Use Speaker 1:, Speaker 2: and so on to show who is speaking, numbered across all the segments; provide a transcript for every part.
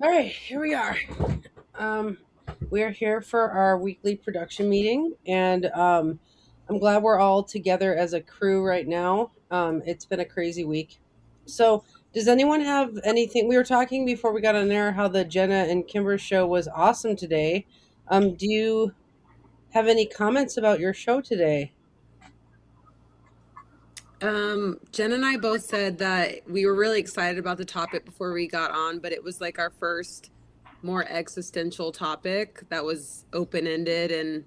Speaker 1: All right, here we are. Um, we are here for our weekly production meeting, and I'm glad we're all together as a crew right now. It's been a crazy week. So, does anyone have anything? We were talking before we got on there how the Jenna and Kimber show was awesome today. Do you have any comments about your show today?
Speaker 2: Jen and I both said that we were really excited about the topic before we got on, but it was like our first more existential topic that was open-ended and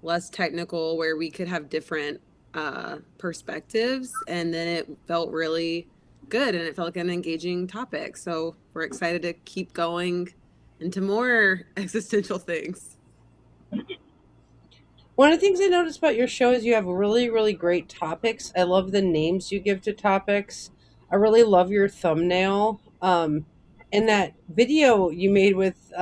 Speaker 2: less technical, where we could have different perspectives, and then it felt really good and it felt like an engaging topic. So we're excited to keep going into more existential things.
Speaker 1: One of the things I noticed about your show is you have really, really great topics. I love the names you give to topics. I really love your thumbnail. And that video you made with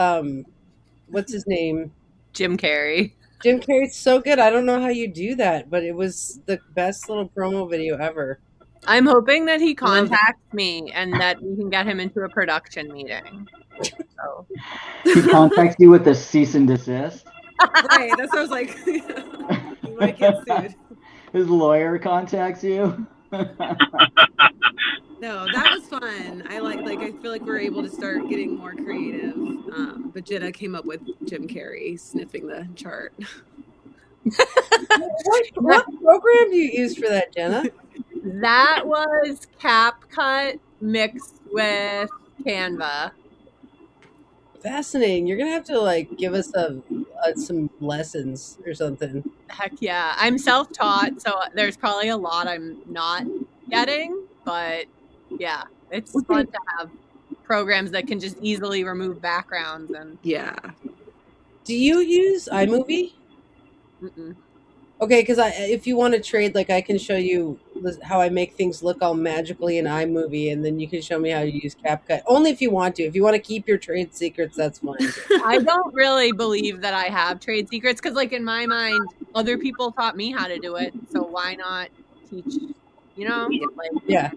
Speaker 1: what's his name?
Speaker 3: Jim Carrey.
Speaker 1: Jim Carrey's so good. I don't know how you do that, but it was the best little promo video ever.
Speaker 3: I'm hoping that he
Speaker 1: Love it.
Speaker 3: contacts me and that we can get him into a production meeting. So.
Speaker 4: He contacts you with a cease and desist.
Speaker 2: Right, that's what I was like. You might get sued.
Speaker 4: His lawyer contacts you.
Speaker 2: No, that was fun. I feel like we're able to start getting more creative. But Jenna came up with Jim Carrey sniffing the chart.
Speaker 1: What program do you use for that, Jenna?
Speaker 3: That was CapCut mixed with Canva.
Speaker 1: Fascinating. You're gonna have to like give us some lessons or something.
Speaker 3: Heck yeah. I'm self-taught, so there's probably a lot I'm not getting, but yeah, it's fun to have programs that can just easily remove backgrounds and
Speaker 2: Yeah.
Speaker 1: Do you use iMovie?
Speaker 3: mm-mm.
Speaker 1: Okay, because if you want to trade, like I can show you how I make things look all magically in iMovie, and then you can show me how you use CapCut. Only if you want to. If you want to keep your trade secrets, that's fine.
Speaker 3: I don't really believe that I have trade secrets because, like, in my mind, other people taught me how to do it. So why not teach? Like,
Speaker 1: Yeah.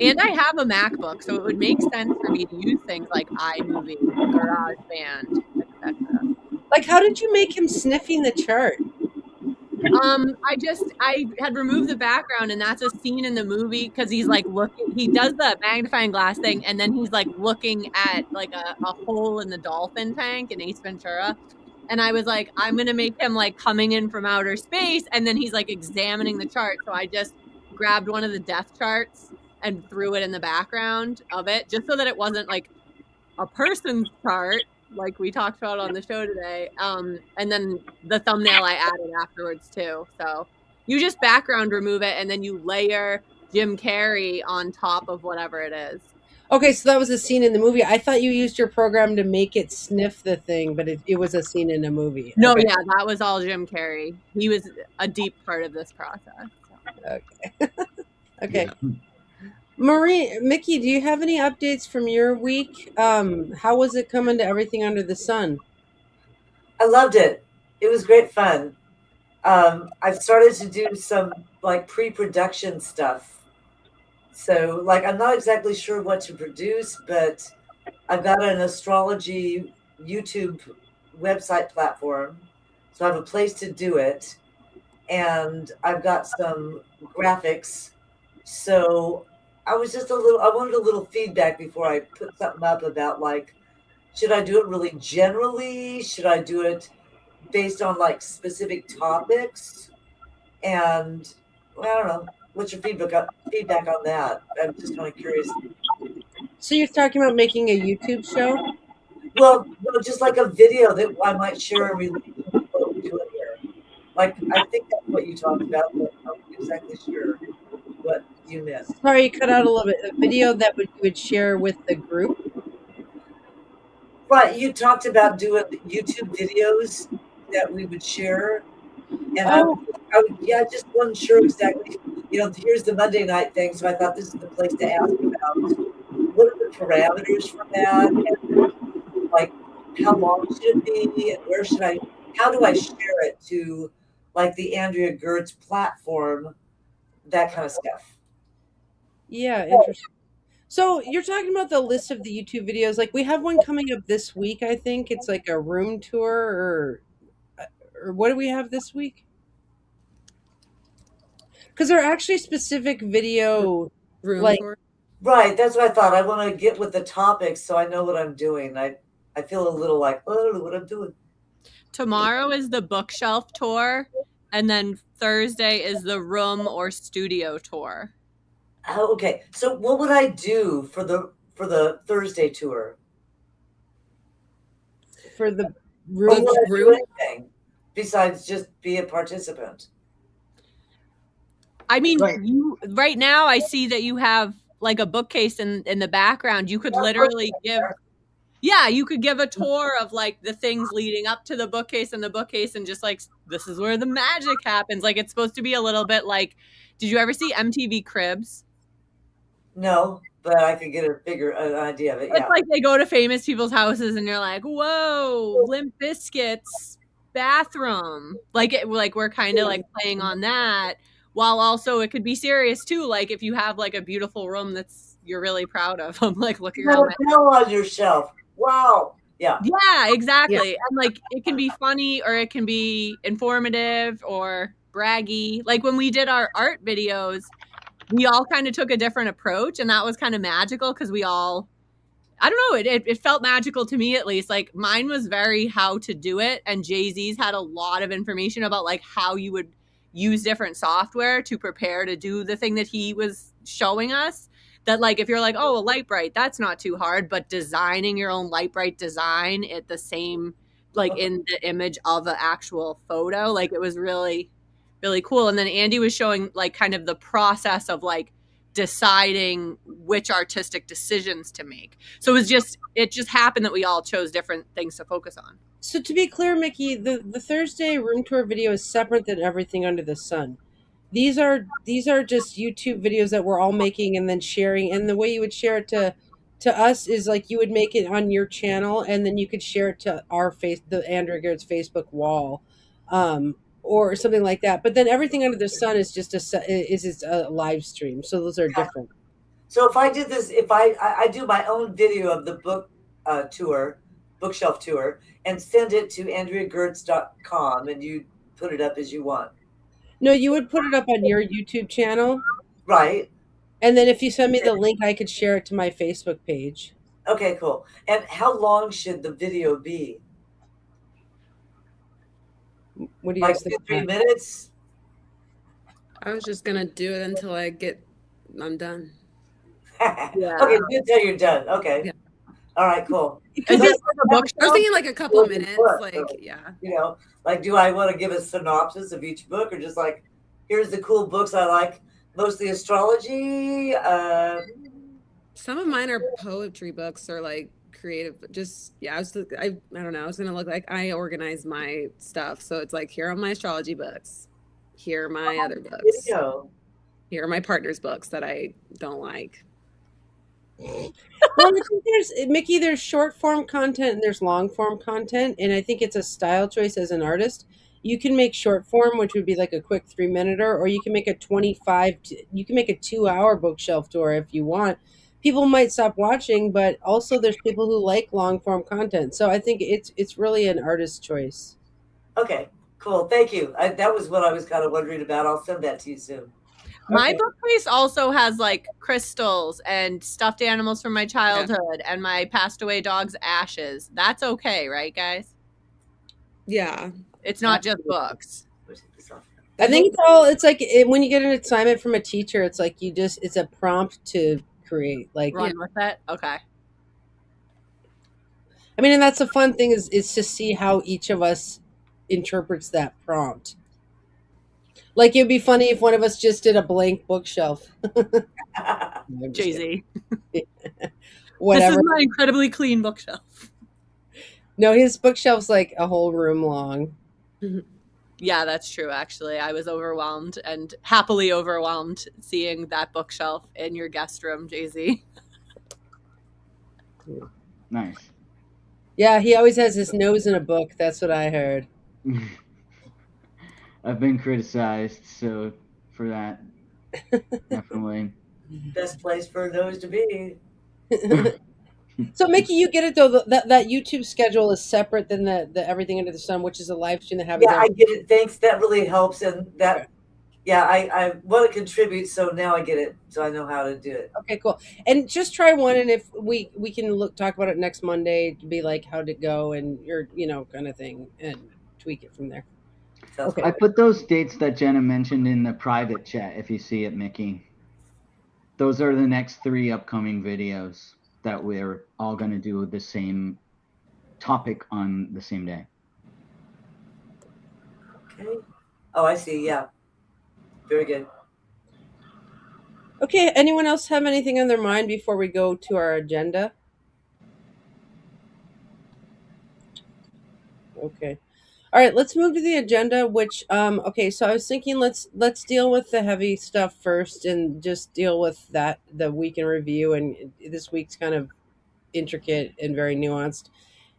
Speaker 3: And I have a MacBook, so it would make sense for me to use things like iMovie, GarageBand, etc.
Speaker 1: Like, how did you make him sniffing the chart?
Speaker 3: I had removed the background, and that's a scene in the movie because he's like looking. He does the magnifying glass thing, and then he's like looking at like a hole in the dolphin tank in Ace Ventura. And I was like, I'm gonna make him like coming in from outer space, and then he's like examining the chart. So I just grabbed one of the death charts and threw it in the background of it, just so that it wasn't like a person's chart like we talked about on the show today. And then the thumbnail I added afterwards too. So you just background remove it and then you layer Jim Carrey on top of whatever it is.
Speaker 1: Okay, so that was a scene in the movie. I thought you used your program to make it sniff the thing, but it was a scene in a movie.
Speaker 3: No,
Speaker 1: Okay.
Speaker 3: yeah, that was all Jim Carrey. He was a deep part of this process. So.
Speaker 1: Okay. Okay. Yeah. Mickey, do you have any updates from your week? How was it coming to everything under the sun?
Speaker 5: I loved it. It was great fun. I've started to do some like pre-production stuff. So like I'm not exactly sure what to produce, but I've got an astrology YouTube website platform. So I have a place to do it. And I've got some graphics. So I wanted a little feedback before I put something up about like, should I do it really generally? Should I do it based on like specific topics? And well, I don't know. What's your feedback on that? I'm just kind of curious.
Speaker 1: So you're talking about making a YouTube show?
Speaker 5: Well, no, just like a video that I might share and release what we're doing here. Like I think that's what you talked about, but I'm not exactly sure what you meant.
Speaker 1: Sorry, you cut out a little bit. A video that you would share with the group?
Speaker 5: Right, you talked about doing YouTube videos that we would share. And I just wasn't sure exactly. Here's the Monday night thing, so I thought this is the place to ask about what are the parameters for that, and like how long should it be, and how do I share it to like the Andrea Gertz platform, that kind of stuff.
Speaker 1: Yeah, interesting. So you're talking about the list of the YouTube videos. Like we have one coming up this week. I think it's like a room tour, or what do we have this week? Because they're actually specific video,
Speaker 2: Room
Speaker 1: like
Speaker 2: tour.
Speaker 5: Right, that's what I thought. I want to get with the topics so I know what I'm doing. I feel a little like, oh, I don't know what I'm doing.
Speaker 3: Tomorrow is the bookshelf tour, and then Thursday is the room or studio tour.
Speaker 5: Oh, okay. So what would I do for the Thursday tour?
Speaker 1: for the
Speaker 5: Or
Speaker 1: room.
Speaker 5: will I do
Speaker 2: room?
Speaker 5: anything besides just be a participant?
Speaker 3: I mean,
Speaker 4: Right.
Speaker 3: right now I see that you have like a bookcase in the background. You could literally you could give a tour of like the things leading up to the bookcase and just like, this is where the magic happens. Like it's supposed to be a little bit like, did you ever see MTV Cribs?
Speaker 5: No, but I could get an idea of it.
Speaker 3: It's
Speaker 5: Yeah.
Speaker 3: like they go to famous people's houses and you're like, whoa, Limp Bizkit's bathroom. Like we're kind of like playing on that, while also it could be serious too. Like if you have like a beautiful room that's you're really proud of. I'm like looking
Speaker 5: You got
Speaker 3: around.
Speaker 5: a bell on your shelf. Wow. Yeah.
Speaker 3: Yeah, exactly. And like it can be funny or it can be informative or braggy. Like when we did our art videos, we all kind of took a different approach, and that was kind of magical because we all, I don't know, it felt magical to me at least. Like mine was very how to do it, and Jay-Z's had a lot of information about like how you would use different software to prepare to do the thing that he was showing us. That like if you're like, oh, a light bright, that's not too hard, but designing your own light bright design at the same, like in the image of an actual photo, like it was really really cool. And then Andy was showing like kind of the process of like deciding which artistic decisions to make. So it just happened that we all chose different things to focus on.
Speaker 1: So to be clear, Mickey, the Thursday room tour video is separate than everything under the sun. These are just YouTube videos that we're all making and then sharing. And the way you would share it to us is like you would make it on your channel, and then you could share it to the Andrea Garrett's Facebook wall, or something like that. But then everything under the sun is just a live stream. So those are different.
Speaker 5: So if I did this, if I do my own video of the bookshelf tour, and send it to AndreaGertz.com, and you put it up as you want.
Speaker 1: No, you would put it up on your YouTube channel.
Speaker 5: Right.
Speaker 1: And then if you send me the link, I could share it to my Facebook page.
Speaker 5: Okay, cool. And how long should the video be?
Speaker 1: What do you
Speaker 5: Like
Speaker 1: guys think?
Speaker 5: 3 minutes?
Speaker 2: I was just gonna do it until I'm done.
Speaker 3: Yeah.
Speaker 5: Okay, do it till you're done. Okay.
Speaker 2: Yeah.
Speaker 5: All right, cool.
Speaker 3: Is this like a
Speaker 2: I was
Speaker 3: bookshelf?
Speaker 2: thinking like a couple
Speaker 5: Well,
Speaker 2: minutes,
Speaker 5: what?
Speaker 2: like yeah.
Speaker 5: You know, like, do I want to give a synopsis of each book, or just like, here's the cool books I like, mostly astrology?
Speaker 2: Some of mine are poetry books or like creative. Just yeah, I don't know. I was gonna look like I organize my stuff, so it's like here are my astrology books, here are my other books,
Speaker 5: Video.
Speaker 2: here are my partner's books that I don't like.
Speaker 1: Well, I think there's short form content and there's long form content, and I think it's a style choice as an artist. You can make short form, which would be like a quick 3-minute, or you can make you can make a 2-hour bookshelf tour if you want. People might stop watching, but also there's people who like long form content. So I think it's really an artist's choice.
Speaker 5: Okay, cool. Thank you. That was what I was kind of wondering about. I'll send that to you soon.
Speaker 3: My
Speaker 1: Okay.
Speaker 3: bookcase also has like crystals and stuffed animals from my childhood and my passed away dog's ashes. That's okay, right, guys?
Speaker 2: Yeah,
Speaker 3: It's not just books.
Speaker 1: I think it's like when you get an assignment from a teacher, it's like it's a prompt to create. Like,
Speaker 3: Run with it. Okay.
Speaker 1: I mean, and that's the fun thing is to see how each of us interprets that prompt. Like, it'd be funny if one of us just did a blank bookshelf. No, I'm just kidding.
Speaker 3: Jay-Z.
Speaker 1: Whatever.
Speaker 3: This is my incredibly clean bookshelf.
Speaker 1: No, his bookshelf's like a whole room long.
Speaker 3: Yeah, that's true, actually. I was overwhelmed and happily overwhelmed seeing that bookshelf in your guest room, Jay-Z.
Speaker 4: Nice.
Speaker 1: Yeah, he always has his nose in a book. That's what I heard.
Speaker 4: I've been criticized, so for that, definitely.
Speaker 5: best place for a nose to be.
Speaker 1: So Mickey, you get it though. That YouTube schedule is separate than the Everything Under the Sun, which is a live stream that happens
Speaker 5: Yeah, I
Speaker 1: every.
Speaker 5: get it. Thanks. That really helps. And
Speaker 1: Okay.
Speaker 5: that, yeah, I want to contribute. So now I get it. So I know how to do it.
Speaker 1: Okay, cool. And just try one, and if we can talk about it next Monday to be like how'd it go and your kind of thing, and tweak it from there.
Speaker 5: Sounds
Speaker 1: Okay.
Speaker 4: I put those dates that Jenna mentioned in the private chat, if you see it, Mickey. Those are the next 3 upcoming videos that we're all going to do the same topic on the same day.
Speaker 5: Okay. Oh, I see. Yeah. Very good.
Speaker 1: Okay. Anyone else have anything on their mind before we go to our agenda? Okay. All right, let's move to the agenda, which okay, so I was thinking let's deal with the heavy stuff first and just deal with that the week in review, and this week's kind of intricate and very nuanced.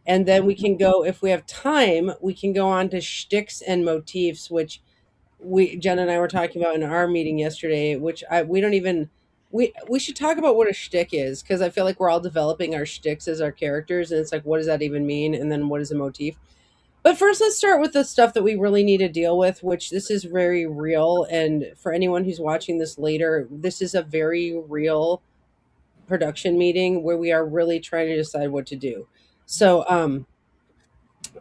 Speaker 1: And then we can go, if we have time, we can go on to Shtiks and Motifs, which Jen and I were talking about in our meeting yesterday, which we don't even we should talk about what a shtick is, because I feel like we're all developing our shticks as our characters, and it's like, what does that even mean? And then what is a motif? But first, let's start with the stuff that we really need to deal with, which this is very real. And for anyone who's watching this later, this is a very real production meeting where we are really trying to decide what to do. So,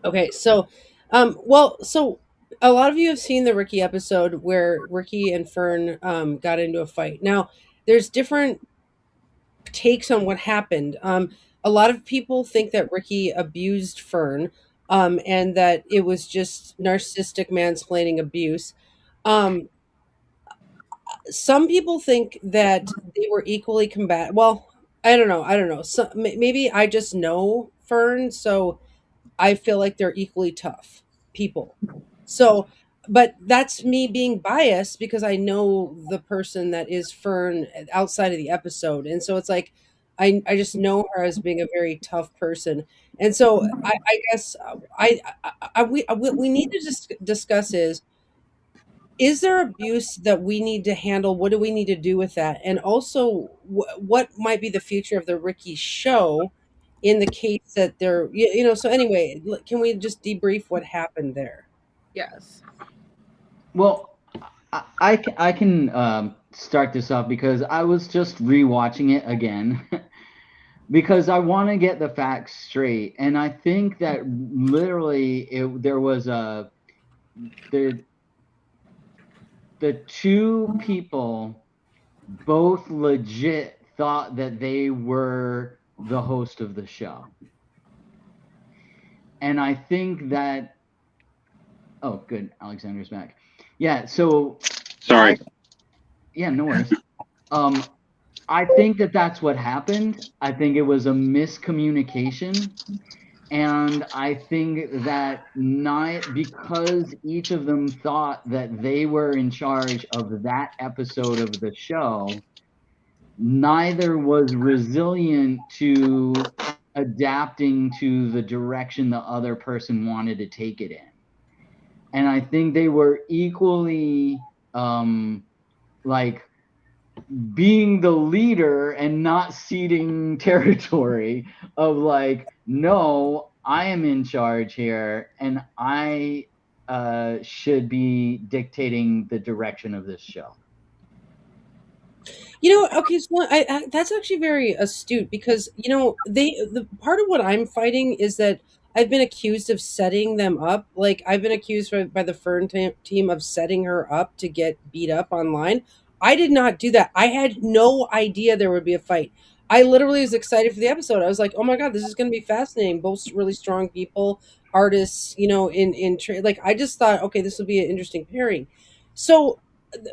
Speaker 1: okay, so, so a lot of you have seen the Ricky episode where Ricky and Fern got into a fight. Now, there's different takes on what happened. A lot of people think that Ricky abused Fern, and that it was just narcissistic mansplaining abuse. Um, some people think that they were equally combat. Well, I don't know. I don't know. So maybe I just know Fern, so I feel like they're equally tough people. So, but that's me being biased because I know the person that is Fern outside of the episode. And so it's like, I just know her as being a very tough person. And so I guess we need to just discuss is there abuse that we need to handle? What do we need to do with that? And also, what might be the future of the Ricky show in the case that they're, so anyway, can we just debrief what happened there?
Speaker 2: Yes.
Speaker 4: Well, I can start this off because I was just rewatching it again because I want to get the facts straight, and I think that literally there was the 2 people both legit thought that they were the host of the show. And I think that, oh, good, Alexander's back. Yeah, so
Speaker 6: Sorry.
Speaker 4: Yeah, no worries. I think that that's what happened. I think it was a miscommunication. And I think that because each of them thought that they were in charge of that episode of the show, neither was resilient to adapting to the direction the other person wanted to take it in. And I think they were equally like being the leader and not ceding territory of like, no, I am in charge here and I should be dictating the direction of this show.
Speaker 1: Okay, so that's actually very astute because the part of what I'm fighting is that I've been accused of setting them up. Like I've been accused by the Fern team of setting her up to get beat up online. I did not do that. I had no idea there would be a fight. I literally was excited for the episode. I was like, "Oh my god, this is going to be fascinating." Both really strong people, artists, in trade. Like I just thought, okay, this will be an interesting pairing. So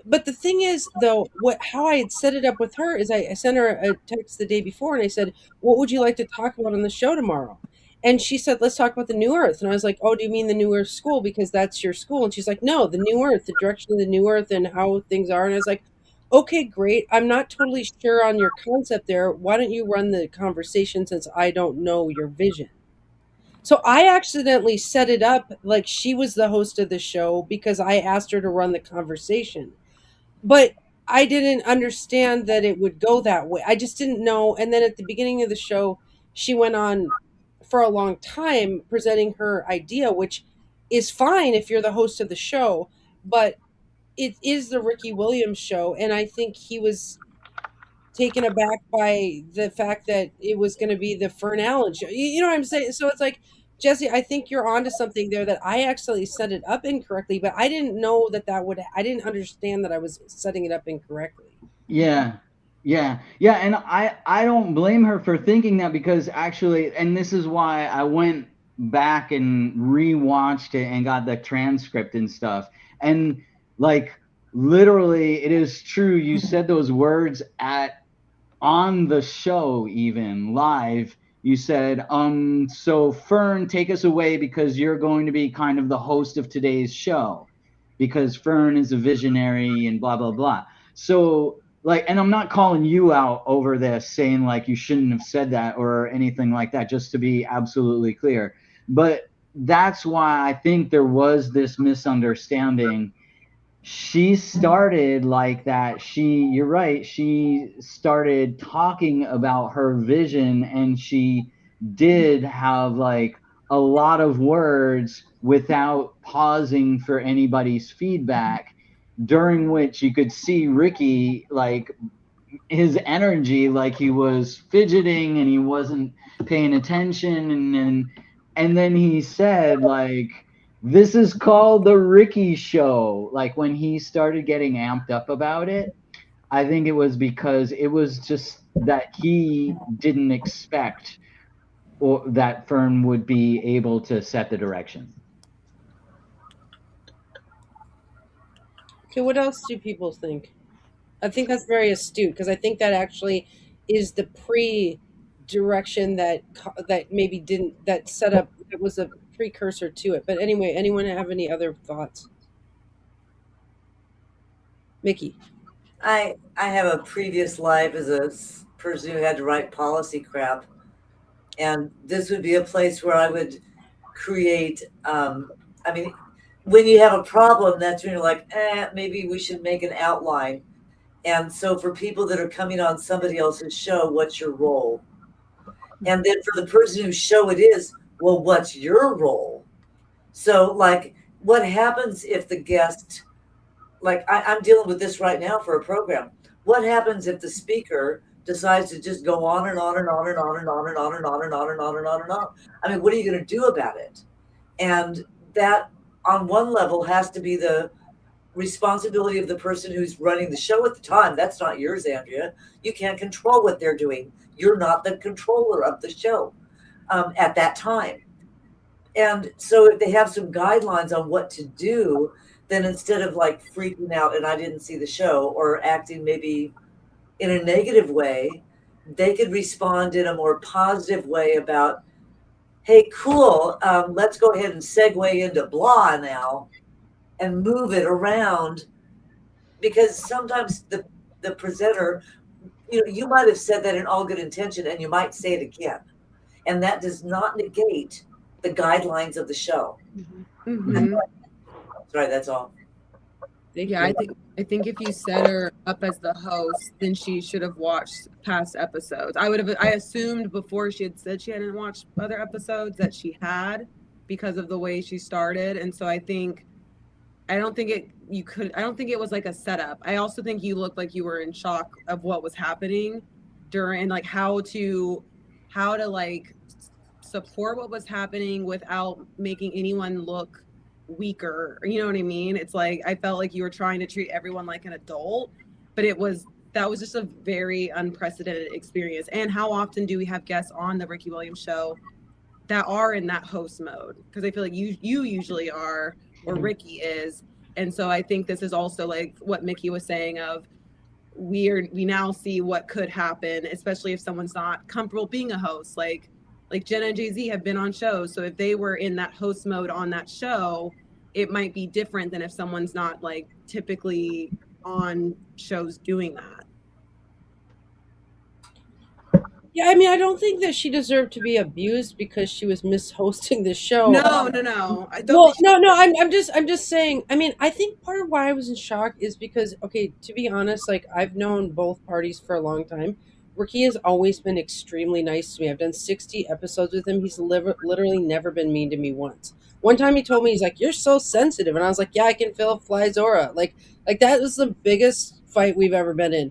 Speaker 1: but the thing is though, how I had set it up with her is I sent her a text the day before and I said, what would you like to talk about on the show tomorrow? And she said, let's talk about the New Earth. And I was like, oh, do you mean the New Earth school because that's your school? And she's like, no, the New Earth, the direction of the New Earth and how things are. And I was like, okay, great, I'm not totally sure on your concept there. Why don't you run the conversation since I don't know your vision? So I accidentally set it up like she was the host of the show because I asked her to run the conversation. But I didn't understand that it would go that way. I just didn't know. And then at the beginning of the show, she went on for a long time presenting her idea, which is fine if you're the host of the show, but it is the Ricky Williams show. And I think he was taken aback by the fact that it was going to be the Fern Allen show. You know what I'm saying? So it's like, Jesse, I think you're onto something there, that I actually set it up incorrectly, but I didn't know I didn't understand that I was setting it up incorrectly.
Speaker 4: Yeah. Yeah, and I don't blame her for thinking that, because actually, and this is why I went back and rewatched it and got the transcript and stuff. And like literally it is true, you said those words at on the show, even live. You said, so Fern, take us away, because you're going to be kind of the host of today's show, because Fern is a visionary and blah blah blah. So like, and I'm not calling you out over this, saying like you shouldn't have said that or anything like that, just to be absolutely clear. But that's why I think there was this misunderstanding. She started like that. You're right, she started talking about her vision, and she did have like a lot of words without pausing for anybody's feedback, during which you could see Ricky, like his energy, like he was fidgeting and he wasn't paying attention. And then he said like, this is called the Ricky show. Like when he started getting amped up about it, I think it was because it was just that he didn't expect or that Fern would be able to set the direction.
Speaker 1: Okay, what else do people think? I think that's very astute, because I think that actually is the pre-direction that maybe didn't, that set up, that was a precursor to it. But anyway, anyone have any other thoughts? Mickey.
Speaker 5: I have a previous life as a person who had to write policy crap, and this would be a place where I would create. I mean, when you have a problem, that's when you're like, maybe we should make an outline. And so for people that are coming on somebody else's show, what's your role? And then for the person whose show it is, well, what's your role? So like, what happens if the guest, like I'm dealing with this right now for a program. What happens if the speaker decides to just go on and on and on and on and on and on and on and on and on and on and on? I mean, what are you going to do about it? And that on one level has to be the responsibility of the person who's running the show at the time. That's not yours, Andrea. You can't control what they're doing. You're not the controller of the show at that time. And so if they have some guidelines on what to do, then instead of like freaking out and I didn't see the show or acting maybe in a negative way, they could respond in a more positive way about, hey, cool, let's go ahead and segue into blah now and move it around. Because sometimes the presenter, you might have said that in all good intention and you might say it again. And that does not negate the guidelines of the show.
Speaker 2: Mm-hmm.
Speaker 5: Sorry, that's all.
Speaker 2: Yeah, I think if you set her up as the host, then she should have watched past episodes. I assumed before she had said she hadn't watched other episodes that she had, because of the way she started. And so I don't think it was like a setup. I also think you looked like you were in shock of what was happening during, like how to like support what was happening without making anyone look weaker. You know what I mean? It's like I felt like you were trying to treat everyone like an adult, but that was just a very unprecedented experience. And how often do we have guests on the Ricky Williams show that are in that host mode? Because I feel like you usually are, or Ricky is. And so I think this is also like what Mickey was saying of we now see what could happen, especially if someone's not comfortable being a host. Like Jenna and Jay-Z have been on shows. So if they were in that host mode on that show, it might be different than if someone's not like typically on shows doing that.
Speaker 1: Yeah, I mean, I don't think that she deserved to be abused because she was mishosting the show.
Speaker 2: No. I don't
Speaker 1: Well,
Speaker 2: think she
Speaker 1: no, I'm just saying. I mean, I think part of why I was in shock is because, okay, to be honest, like I've known both parties for a long time. Ricky has always been extremely nice to me. I've done 60 episodes with him. He's literally never been mean to me once. One time he told me, he's like, "You're so sensitive," and I was like, "Yeah, I can feel a fly's aura." Like that was the biggest fight we've ever been in.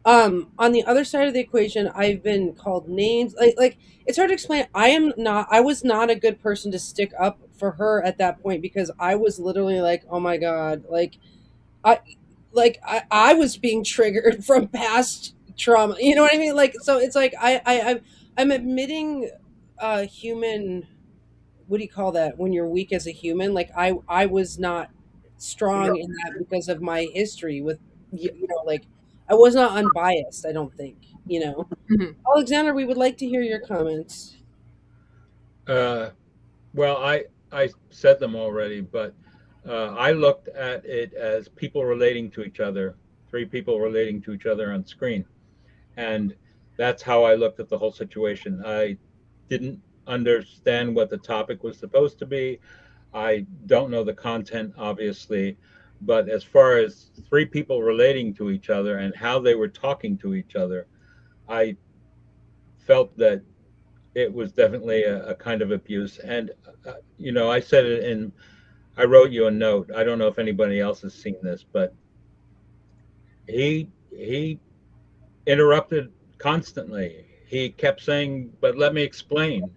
Speaker 1: On the other side of the equation, I've been called names. Like it's hard to explain. I was not a good person to stick up for her at that point because I was literally like, oh my god, I I was being triggered from past trauma. You know what I mean? Like, so it's like I'm admitting human, what do you call that when you're weak as a human? Like I was not strong in that because of my history with like I was not unbiased, I don't think, you know.
Speaker 2: Mhm.
Speaker 1: Alexander, we would like to hear your comments.
Speaker 6: Uh, well, I said them already, but I looked at it as people relating to each other, three people relating to each other on screen, and that's how I looked at the whole situation. I didn't understand what the topic was supposed to be. I don't know the content, obviously, but as far as three people relating to each other and how they were talking to each other, I felt that it was definitely a kind of abuse. And, I said it in, I wrote you a note. I don't know if anybody else has seen this, but he interrupted constantly. He kept saying, "But let me explain."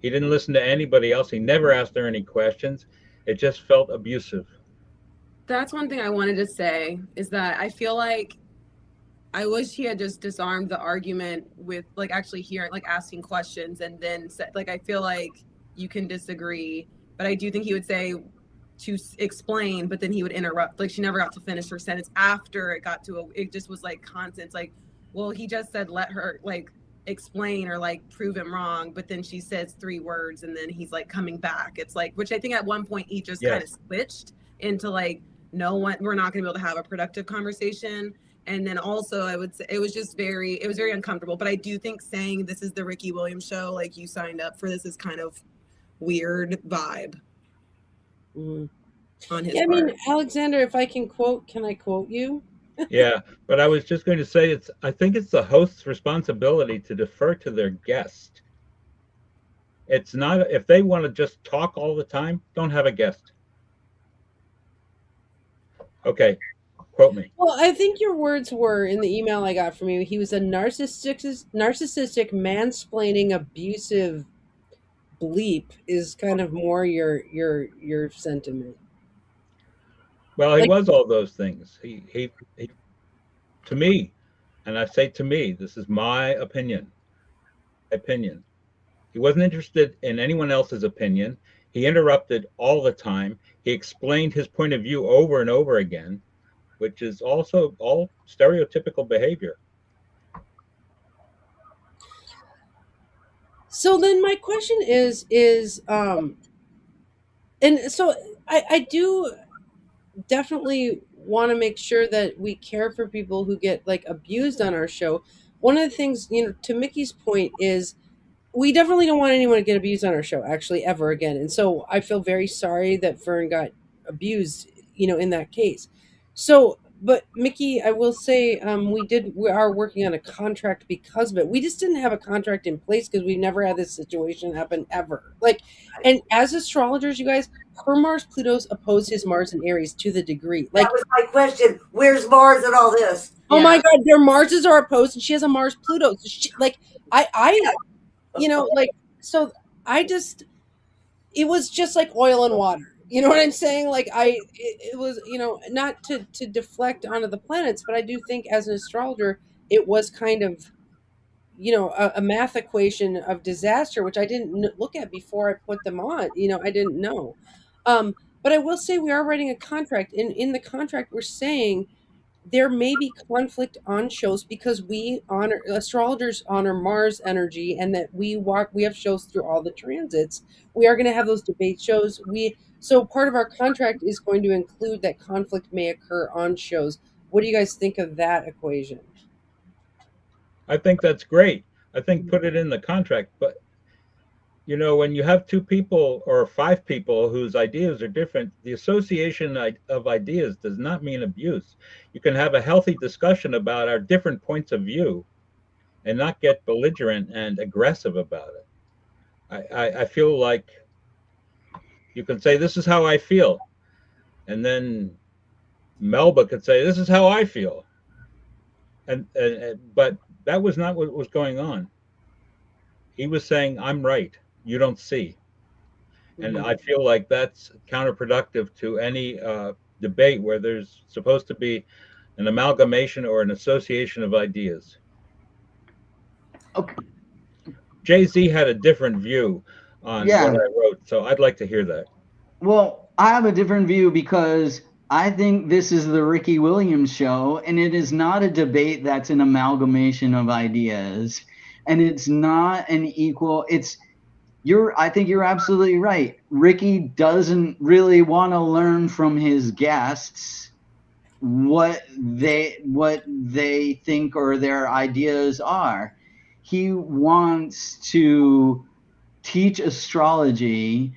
Speaker 6: He didn't listen to anybody else. He never asked her any questions. It just felt abusive.
Speaker 2: That's one thing I wanted to say is that I feel like I wish he had just disarmed the argument with like actually hearing, like asking questions and then said, like, I feel like you can disagree, but I do think he would say to explain, but then he would interrupt. Like she never got to finish her sentence after it got to it just was like constant. It's like, well, he just said, let her like explain or like prove him wrong. But then she says three words and then he's like coming back. It's like, which I think at one point he just kind of
Speaker 6: Yes.
Speaker 2: switched into like, no one, we're not going to be able to have a productive conversation. And then also I would say it was very uncomfortable. But I do think saying this is the Ricky Williams show, like you signed up for this, is kind of weird vibe
Speaker 1: Mm.
Speaker 2: on his
Speaker 1: Yeah, I
Speaker 2: part.
Speaker 1: mean, Alexander, if I can I quote you?
Speaker 6: Yeah, but I was just going to say I think it's the host's responsibility to defer to their guest. It's not if they want to just talk all the time, don't have a guest. Okay, quote me.
Speaker 1: Well, I think your words were in the email I got from you. He was a narcissistic, mansplaining, abusive bleep. Is kind of more your sentiment.
Speaker 6: Well, he
Speaker 1: Like,
Speaker 6: was all those things. He to me, and I say to me, this is my opinion. Opinion. He wasn't interested in anyone else's opinion. He interrupted all the time. He explained his point of view over and over again, which is also all stereotypical behavior.
Speaker 1: so then my question is and so I do definitely want to make sure that we care for people who get like abused on our show. One of the things, to Mickey's point, is we definitely don't want anyone to get abused on our show, actually, ever again. And so I feel very sorry that Fern got abused, in that case. So, but Mickey, I will say, we are working on a contract because of it. We just didn't have a contract in place because we've never had this situation happen ever. Like, and as astrologers, you guys, her Mars Pluto's oppose his Mars and Aries to the degree. Like,
Speaker 5: That was my question. Where's Mars and all this?
Speaker 1: oh my
Speaker 2: Yeah.
Speaker 1: God, their Marses are opposed, and she has a Mars Pluto. So like, like, so I just, it was just like oil and water. You know what I'm saying? Like it was, not to deflect onto the planets, but I do think as an astrologer, it was kind of, a math equation of disaster, which I didn't look at before I put them on. I didn't know. But I will say we are writing a contract. In the contract, we're saying there may be conflict on shows because we honor astrologers honor Mars energy, and that we have shows through all the transits. We are going to have those debate shows. So part of our contract is going to include that conflict may occur on shows. What do you guys think of that equation?
Speaker 6: I think that's great. I think put it in the contract. But when you have two people or five people whose ideas are different, the association of ideas does not mean abuse. You can have a healthy discussion about our different points of view and not get belligerent and aggressive about it. I feel like you can say, this is how I feel. And then Melba could say, this is how I feel. But that was not what was going on. He was saying, I'm right. You don't see. And I feel like that's counterproductive to any debate where there's supposed to be an amalgamation or an association of ideas.
Speaker 4: Okay.
Speaker 6: Jay-Z had a different view on what I wrote, so I'd like to hear that.
Speaker 4: Well, I have a different view because I think this is the Ricky Williams show, and it is not a debate that's an amalgamation of ideas, and it's not an equal. I think you're absolutely right. Ricky doesn't really want to learn from his guests what they think or their ideas are. He wants to teach astrology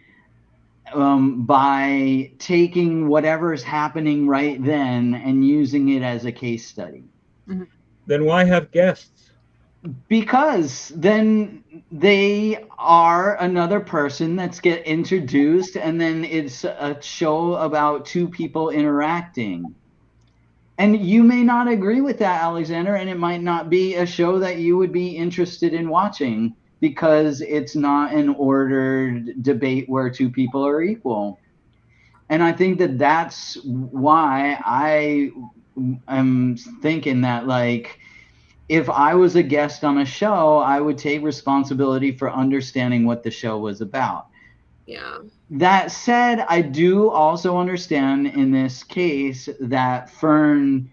Speaker 4: by taking whatever is happening right then and using it as a case study.
Speaker 6: Then why have guests?
Speaker 4: Because then they are another person that's get introduced, and then it's a show about two people interacting. And you may not agree with that, Alexander, and it might not be a show that you would be interested in watching because it's not an ordered debate where two people are equal. And I think that that's why I am thinking that, like, if I was a guest on a show, I would take responsibility for understanding what the show was about.
Speaker 2: Yeah.
Speaker 4: That said, I do also understand in this case that Fern,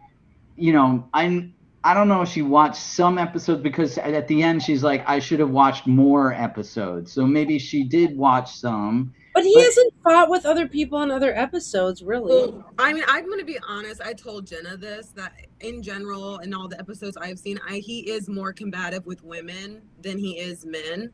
Speaker 4: I don't know if she watched some episodes, because at the end she's like, I should have watched more episodes. So maybe she did watch some.
Speaker 1: But he hasn't fought with other people in other episodes, really.
Speaker 2: Well, I mean, I'm going to be honest. I told Jenna this, that in general, in all the episodes I've seen, he is more combative with women than he is men.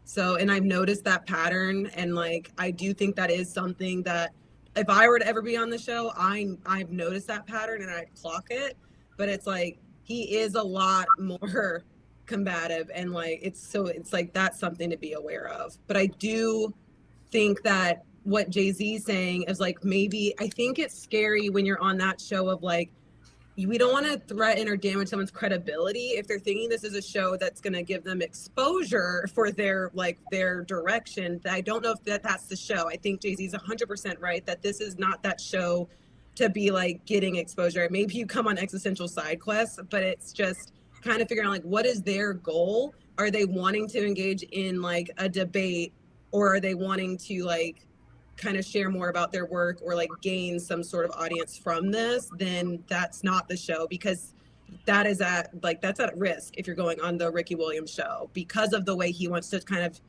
Speaker 2: So, and I've noticed that pattern. And like, I do think that is something that if I were to ever be on the show, I've noticed that pattern and I'd clock it. But it's like, he is a lot more combative, and like, it's like, that's something to be aware of. But I do think that what Jay-Z's saying is like, maybe, I think it's scary when you're on that show of like, we don't want to threaten or damage someone's credibility if they're thinking this is a show that's going to give them exposure for their direction. I don't know if that's the show. I think Jay-Z's 100% right that this is not that show to be like getting exposure. Maybe you come on existential side quests, but it's just kind of figuring out like, what is their goal? Are they wanting to engage in like a debate, or are they wanting to like kind of share more about their work or like gain some sort of audience from this? Then that's not the show, because that's at risk if you're going on the Ricky Williams show, because of the way he wants to kind of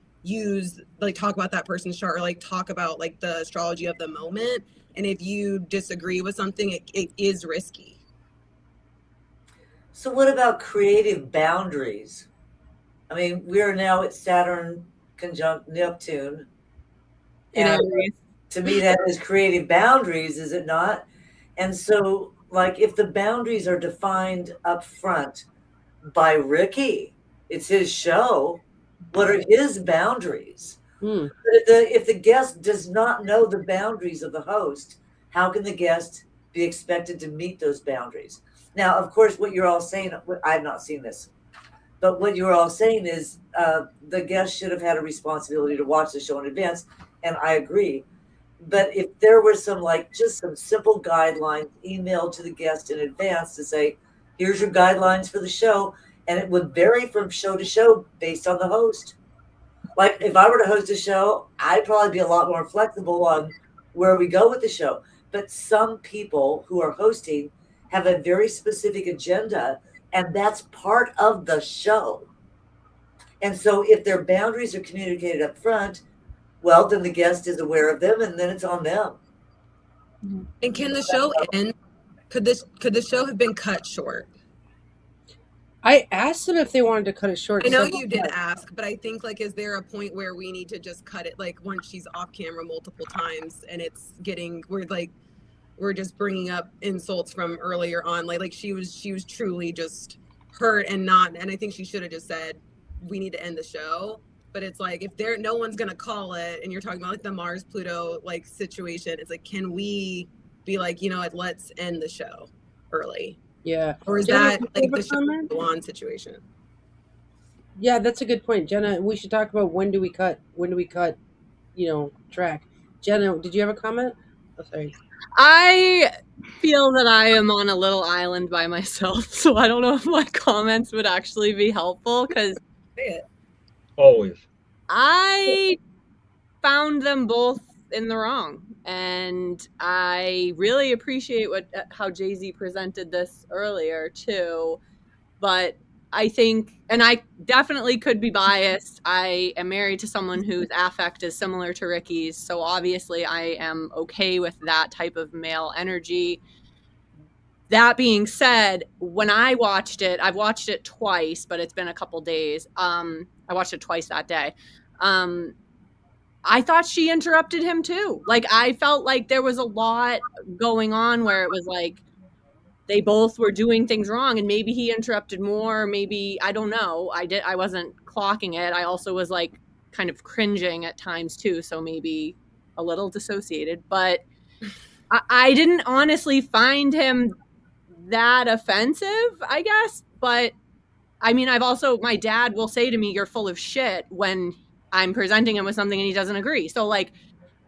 Speaker 2: talk about that person's chart, or like talk about like the astrology of the moment. And if you disagree with something, it is risky.
Speaker 5: So what about creative boundaries? I mean, we are now at Saturn conjunct Neptune. And to me, that is creative boundaries, is it not? And so, like, if the boundaries are defined up front by Ricky, it's his show, what are his boundaries? But if the guest does not know the boundaries of the host, how can the guest be expected to meet those boundaries? Now, of course, what you're all saying, I've not seen this, but what you're all saying is the guest should have had a responsibility to watch the show in advance, and I agree. But if there were just some simple guidelines emailed to the guest in advance to say, here's your guidelines for the show, and it would vary from show to show based on the host. Like, if I were to host a show, I'd probably be a lot more flexible on where we go with the show. But some people who are hosting have a very specific agenda, and that's part of the show. And so if their boundaries are communicated up front, well, then the guest is aware of them, and then it's on them.
Speaker 2: And can the show end? Could the show have been cut short?
Speaker 1: I asked them if they wanted to cut it short.
Speaker 2: I know
Speaker 1: several
Speaker 2: you did
Speaker 1: times.
Speaker 2: ask, but I think like, is there a point where we need to just cut it? Like once she's off camera multiple times and it's getting, we're just bringing up insults from earlier on. Like she was truly just hurt and not, and I think she should have just said, we need to end the show. But it's like, if no one's going to call it, and you're talking about like the Mars Pluto like situation, it's like, can we be like, you know what, let's end the show early?
Speaker 1: Yeah.
Speaker 2: Or is
Speaker 1: Jenna,
Speaker 2: that
Speaker 1: do you
Speaker 2: like
Speaker 1: have
Speaker 2: the
Speaker 1: a comment?
Speaker 2: show on situation?
Speaker 1: Yeah, that's a good point, Jenna. We should talk about when do we cut, track. Jenna, did you have a comment? Oh, sorry.
Speaker 3: I feel that I am on a little island by myself, so I don't know if my comments would actually be helpful because
Speaker 6: Always.
Speaker 3: I found them both in the wrong, and I really appreciate how Jay-Z presented this earlier too. But I think, and I definitely could be biased, I am married to someone whose affect is similar to Ricky's, so obviously I am okay with that type of male energy. That being said, when I watched it, I've watched it twice, but it's been a couple days. I watched it twice that day. I thought she interrupted him too. Like, I felt like there was a lot going on where it was like they both were doing things wrong, and maybe he interrupted more. Maybe, I don't know. I wasn't clocking it. I also was like kind of cringing at times too, so maybe a little dissociated. But I didn't honestly find him that offensive, I guess. But I mean, my dad will say to me, "You're full of shit," when I'm presenting him with something and he doesn't agree. So like,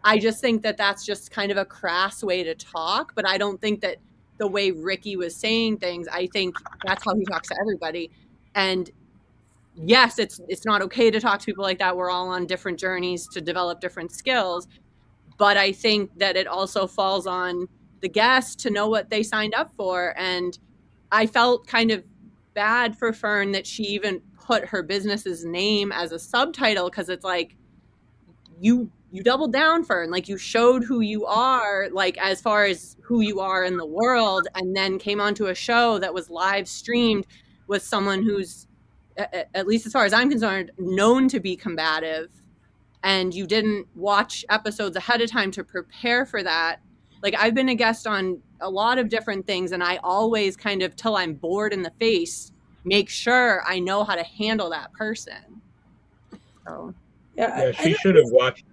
Speaker 3: I just think that that's just kind of a crass way to talk, but I don't think that the way Ricky was saying things, I think that's how he talks to everybody. And yes, it's not okay to talk to people like that. We're all on different journeys to develop different skills. But I think that it also falls on the guest to know what they signed up for. And I felt kind of bad for Fern that she even put her business's name as a subtitle, because it's like, you doubled down, Fern. Like, you showed who you are, like, as far as who you are in the world, and then came onto a show that was live streamed with someone who's, at least as far as I'm concerned, known to be combative, and you didn't watch episodes ahead of time to prepare for that. Like, I've been a guest on a lot of different things, and I always kind of, till I'm bored in the face, make sure I know how to handle that person. So
Speaker 6: Yeah, she should have watched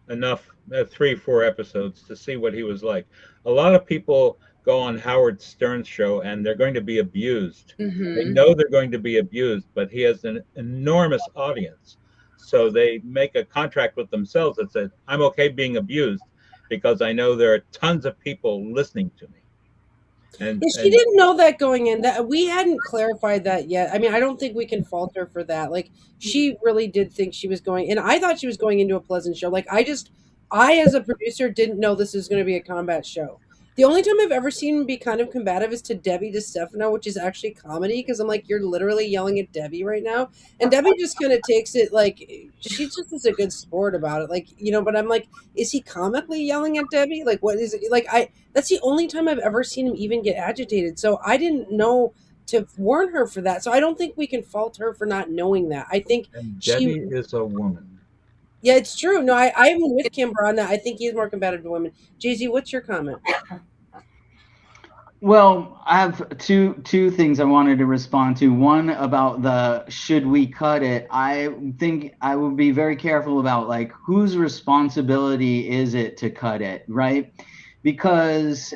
Speaker 6: enough, 3-4 episodes to see what he was like. A lot of people go on Howard Stern's show and they're going to be abused.
Speaker 2: Mm-hmm.
Speaker 6: They know they're going to be abused, but he has an enormous audience. So they make a contract with themselves that says, I'm okay being abused because I know there are tons of people listening to me. And
Speaker 1: she didn't know that going in. That we hadn't clarified that yet. I mean, I don't think we can fault her for that. Like, she really did think she was going, and I thought she was going into a pleasant show. Like, I as a producer didn't know this was going to be a combat show. The only time I've ever seen him be kind of combative is to Debbie DeStefano, which is actually comedy, because I'm like, you're literally yelling at Debbie right now. And Debbie just kind of takes it like, she just is a good sport about it. Like, but I'm like, is he comically yelling at Debbie? Like, what is it? Like, that's the only time I've ever seen him even get agitated. So I didn't know to warn her for that. So I don't think we can fault her for not knowing that. I think
Speaker 6: Debbie is a woman.
Speaker 1: Yeah, it's true. No, I'm with Kimber on that. I think he's more combative to women. Jay-Z, what's your comment?
Speaker 4: Well, I have two things I wanted to respond to. One about the should we cut it. I think I would be very careful about like whose responsibility is it to cut it, right? Because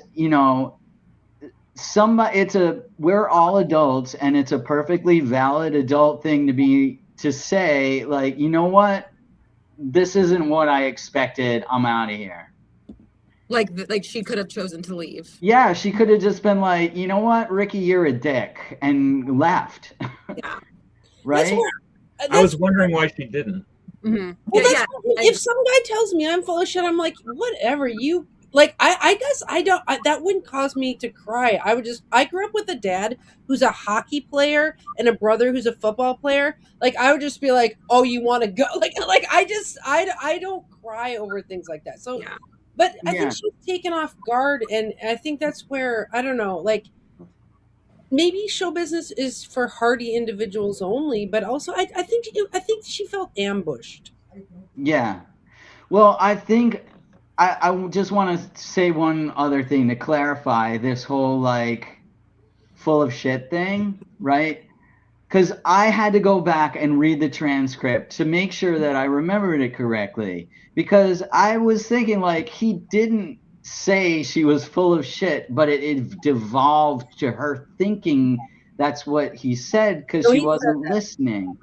Speaker 4: we're all adults, and it's a perfectly valid adult thing to say like, you know what, this isn't what I expected. I'm out of here.
Speaker 2: Like she could have chosen to leave.
Speaker 4: Yeah, she could have just been like, you know what, Ricky, you're a dick, and left.
Speaker 2: Yeah.
Speaker 4: Right?
Speaker 6: I was wondering why she didn't.
Speaker 1: Mm-hmm. Well, if some guy tells me I'm full of shit, I'm like, whatever. You like, I guess I don't. That wouldn't cause me to cry. I grew up with a dad who's a hockey player and a brother who's a football player. Like, I would just be like, oh, you want to go? Like I don't cry over things like that. So. Yeah. But I think she's taken off guard, and I think that's where, I don't know, like, maybe show business is for hardy individuals only, but also I think she felt ambushed.
Speaker 4: Yeah. Well, I think I just want to say one other thing to clarify this whole like full of shit thing, right? Because I had to go back and read the transcript to make sure that I remembered it correctly. Because I was thinking, like, he didn't say she was full of shit, but it devolved to her thinking that's what he said because
Speaker 1: No,
Speaker 4: she
Speaker 1: he
Speaker 4: wasn't listening.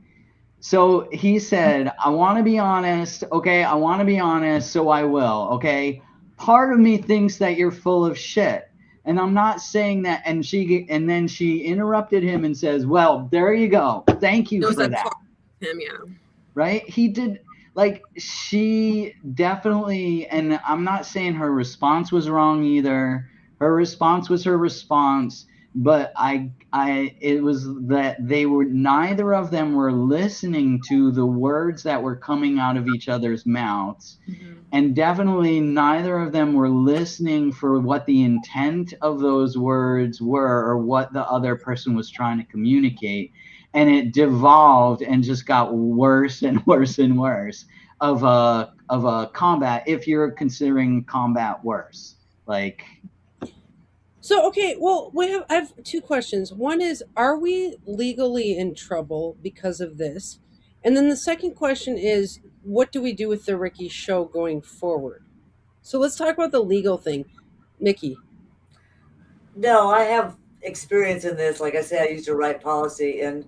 Speaker 4: So he said, I want to be honest. Okay, I want to be honest, so I will. Okay. Part of me thinks that you're full of shit. And I'm not saying that. And then she interrupted him and says, well, there you go. Thank you
Speaker 2: It was
Speaker 4: for
Speaker 2: a
Speaker 4: that.
Speaker 2: talk with him, yeah.
Speaker 4: Right? He did, like, she definitely, and I'm not saying her response was wrong either. Her response was her response, but it was that they were, neither of them were listening to the words that were coming out of each other's mouths. And definitely neither of them were listening for what the intent of those words were or what the other person was trying to communicate. And it devolved and just got worse and worse and worse of a combat, if you're considering combat worse. Like,
Speaker 1: So okay, well, I have two questions. One is, are we legally in trouble because of this? And then the second question is, what do we do with the Ricky show going forward? So let's talk about the legal thing. Mickey.
Speaker 5: No, I have experience in this. Like I said, I used to write policy and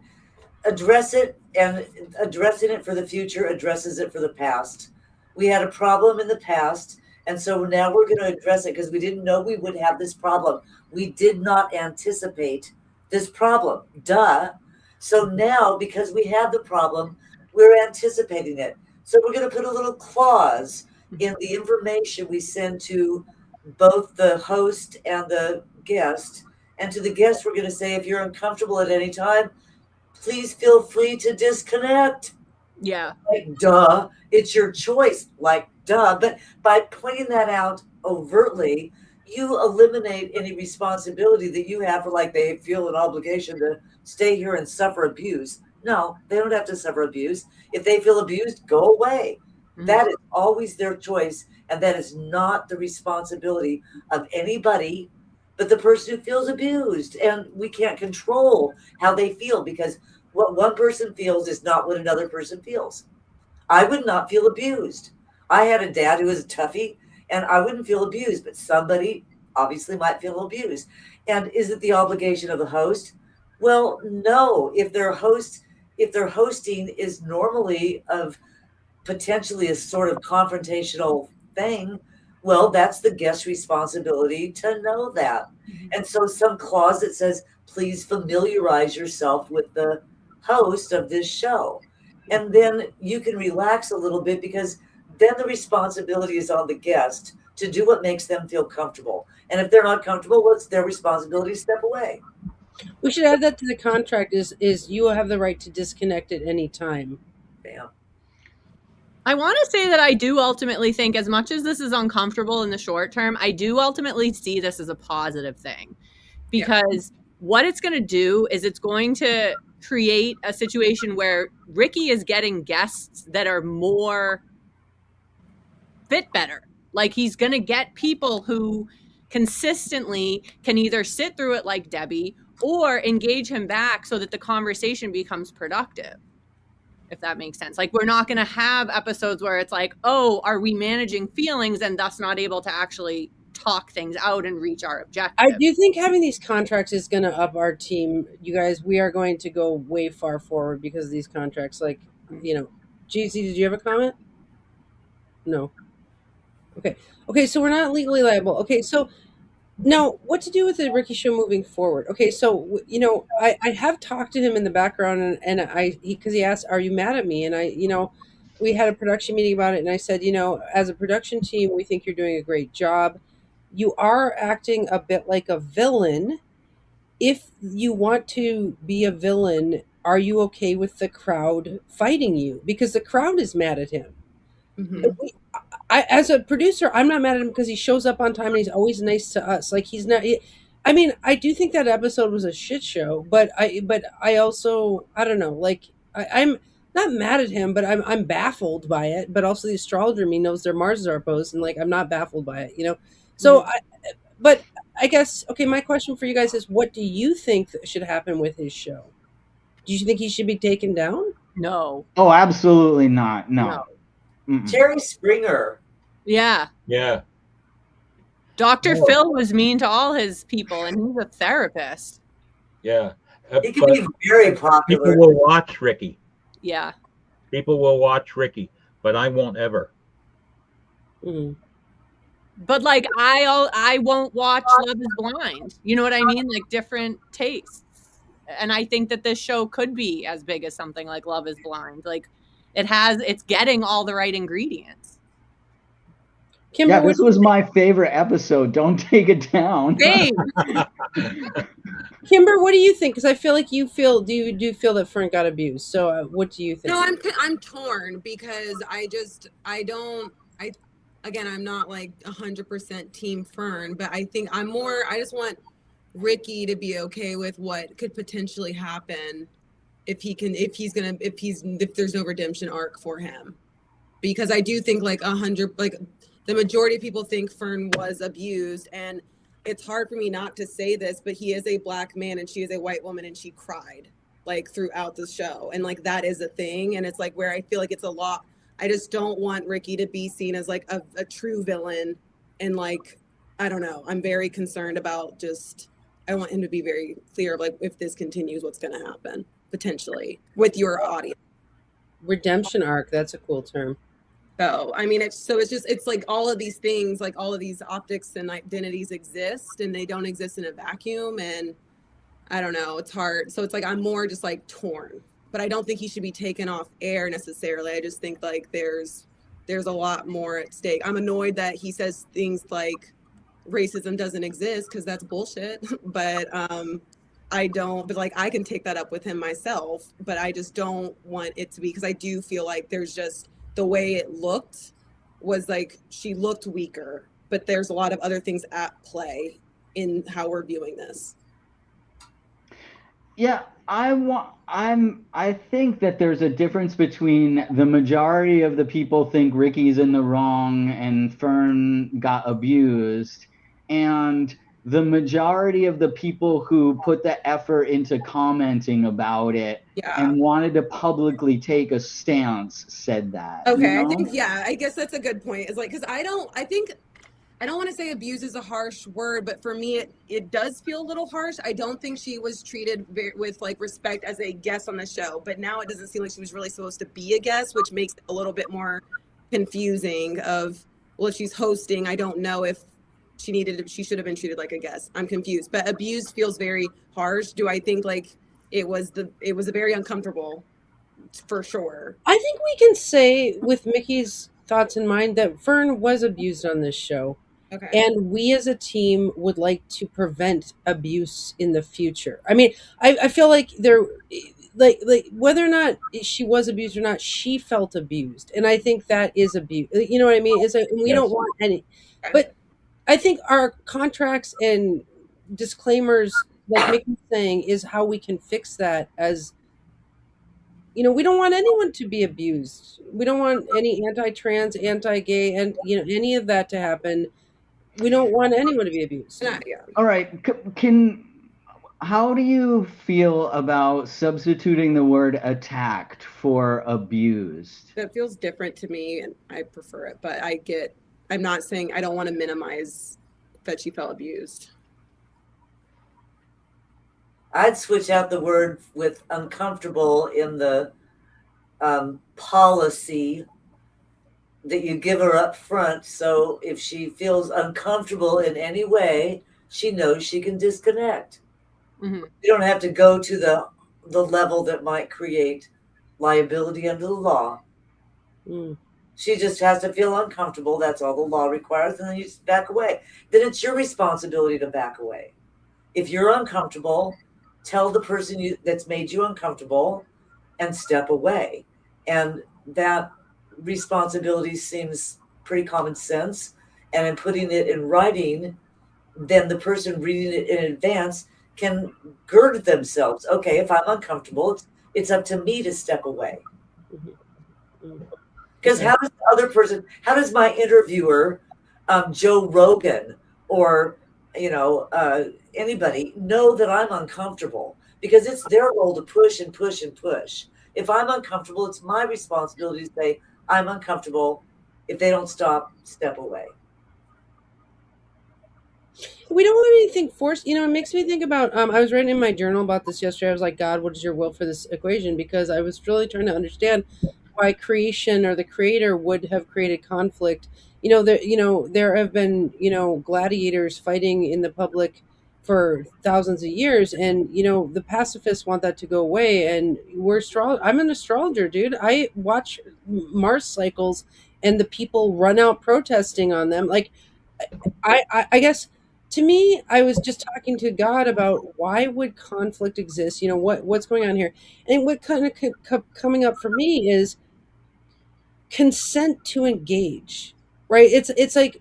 Speaker 5: address it, and addressing it for the future addresses it for the past. We had a problem in the past, and so now we're going to address it because we didn't know we would have this problem. We did not anticipate this problem. Duh. So now, because we have the problem, we're anticipating it. So we're going to put a little clause in the information we send to both the host and the guest. And to the guest, we're going to say, if you're uncomfortable at any time, please feel free to disconnect.
Speaker 3: Yeah.
Speaker 5: Like, duh, it's your choice. Like, duh. But by pointing that out overtly, you eliminate any responsibility that you have for, like, they feel an obligation to stay here and suffer abuse. No, they don't have to suffer abuse. If they feel abused, go away. That is always their choice. And that is not the responsibility of anybody but the person who feels abused. And we can't control how they feel because what one person feels is not what another person feels. I would not feel abused. I had a dad who was a toughie, and I wouldn't feel abused, but somebody obviously might feel abused. And is it the obligation of the host? Well, no. If their hosting is normally of potentially a sort of confrontational thing, well, that's the guest's responsibility to know that. And so some clause that says, please familiarize yourself with the host of this show. And then you can relax a little bit because then the responsibility is on the guest to do what makes them feel comfortable. And if they're not comfortable, well, it's their responsibility to step away.
Speaker 1: We should add that to the contract is you have the right to disconnect at any time.
Speaker 5: Bam.
Speaker 3: I want to say that I do ultimately think, as much as this is uncomfortable in the short term, I do ultimately see this as a positive thing, because what it's going to do is it's going to create a situation where Ricky is getting guests that are more fit better. Like, he's going to get people who consistently can either sit through it like Debbie or engage him back so that the conversation becomes productive. If that makes sense. Like, we're not going to have episodes where it's like, oh, are we managing feelings and thus not able to actually talk things out and reach our objective?
Speaker 1: I do think having these contracts is going to up our team. You guys, we are going to go way far forward because of these contracts. Like, GC, did you have a comment? No. Okay, so we're not legally liable. Okay, so now, what to do with the Ricky show moving forward? Okay, so I have talked to him in the background, and because he asked, "Are you mad at me?" And we had a production meeting about it, and I said, as a production team, we think you're doing a great job. You are acting a bit like a villain. If you want to be a villain, are you okay with the crowd fighting you? Because the crowd is mad at him. As a producer, I'm not mad at him because he shows up on time and he's always nice to us. Like, he's not. I mean, I do think that episode was a shit show, but I also, I don't know, like I'm not mad at him, but I'm baffled by it. But also, the astrologer in me knows their Marses are opposed, and like I'm not baffled by it, you know. So, but I guess okay. My question for you guys is, what do you think that should happen with his show? Do you think he should be taken down?
Speaker 3: No.
Speaker 4: Oh, absolutely not. No.
Speaker 3: No.
Speaker 4: Mm-mm.
Speaker 5: Jerry Springer.
Speaker 3: Yeah.
Speaker 6: Yeah.
Speaker 3: Dr.
Speaker 6: More.
Speaker 3: Phil was mean to all his people, and he's a therapist.
Speaker 6: Yeah.
Speaker 5: He could be very popular.
Speaker 6: People will watch Ricky.
Speaker 3: Yeah.
Speaker 6: People will watch Ricky, but I won't ever.
Speaker 1: Mm.
Speaker 3: But like I won't watch Love is Blind. You know what I mean? Like different tastes. And I think that this show could be as big as something like Love is Blind. Like it's getting all the right ingredients.
Speaker 1: Kimber,
Speaker 4: Yeah, this was my favorite episode. Don't take it down.
Speaker 3: Same.
Speaker 1: Kimber, what do you think? Because I feel like you feel do feel that Fern got abused. So what do you think?
Speaker 2: No, I'm torn because again, I'm not like 100% team Fern, but I think I just want Ricky to be okay with what could potentially happen if there's no redemption arc for him. Because I do think like the majority of people think Fern was abused, and it's hard for me not to say this, but he is a Black man and she is a white woman, and she cried like throughout the show, and like that is a thing, and it's like where I feel like it's a lot. I just don't want Ricky to be seen as like a true villain, and like I don't know, I'm very concerned about I want him to be very clear of like if this continues, what's going to happen potentially with your audience.
Speaker 1: Redemption arc, that's a cool term.
Speaker 2: So I mean, it's like all of these things, like all of these optics and identities exist, and they don't exist in a vacuum, and I don't know, it's hard. So it's like I'm more just like torn, but I don't think he should be taken off air necessarily. I just think like there's a lot more at stake. I'm annoyed that he says things like racism doesn't exist, because that's bullshit. But but like I can take that up with him myself, but I just don't want it to be, because I do feel like there's just the way it looked was like she looked weaker, but there's a lot of other things at play in how we're viewing this.
Speaker 4: Yeah, I think that there's a difference between the majority of the people think Ricky's in the wrong and Fern got abused, and the majority of the people who put the effort into commenting about it and wanted to publicly take a stance said that.
Speaker 2: Okay,
Speaker 4: you know?
Speaker 2: I think, I guess that's a good point. It's like, because I don't want to say abuse is a harsh word, but for me, it does feel a little harsh. I don't think she was treated with like respect as a guest on the show, but now it doesn't seem like she was really supposed to be a guest, which makes it a little bit more confusing of, well, if she's hosting, I don't know if she should have been treated like a guest. I'm confused, but abuse feels very harsh. Do I think like it was a very uncomfortable for sure.
Speaker 1: I think we can say with Mickey's thoughts in mind that Fern was abused on this show.
Speaker 2: Okay.
Speaker 1: And we as a team would like to prevent abuse in the future. I mean, I feel like like whether or not she was abused or not, she felt abused. And I think that is abuse. You know what I mean? It's like, we don't want any, but I think our contracts and disclaimers, like Mickey's saying, is how we can fix that. As you know, we don't want anyone to be abused. We don't want any anti-trans, anti-gay, and any of that to happen. We don't want anyone to be abused.
Speaker 4: All right. How do you feel about substituting the word attacked for abused?
Speaker 2: That feels different to me, and I prefer it, but I'm not saying, I don't want to minimize that she felt abused.
Speaker 5: I'd switch out the word with uncomfortable in the policy that you give her up front. So if she feels uncomfortable in any way, she knows she can disconnect.
Speaker 2: Mm-hmm.
Speaker 5: You don't have to go to the level that might create liability under the law.
Speaker 1: Mm.
Speaker 5: She just has to feel uncomfortable. That's all the law requires. And then you just back away. Then it's your responsibility to back away. If you're uncomfortable, tell the person that's made you uncomfortable and step away. And that responsibility seems pretty common sense. And in putting it in writing, then the person reading it in advance can gird themselves. Okay, if I'm uncomfortable, it's up to me to step away. Because
Speaker 1: Okay.
Speaker 5: how does the other person, how does my interviewer, Joe Rogan, or anybody know that I'm uncomfortable? Because it's their role to push and push and push. If I'm uncomfortable, it's my responsibility to say I'm uncomfortable. If they don't stop, step away.
Speaker 1: We don't want anything forced. It makes me think about. I was writing in my journal about this yesterday. I was like, God, what is your will for this equation? Because I was really trying to understand why creation or the creator would have created conflict. There have been gladiators fighting in the public for thousands of years, and the pacifists want that to go away. And I'm an astrologer, dude. I watch Mars cycles, and the people run out protesting on them. Like, I guess to me, I was just talking to God about why would conflict exist? What's going on here? And what kind of coming up for me is consent to engage, right? It's like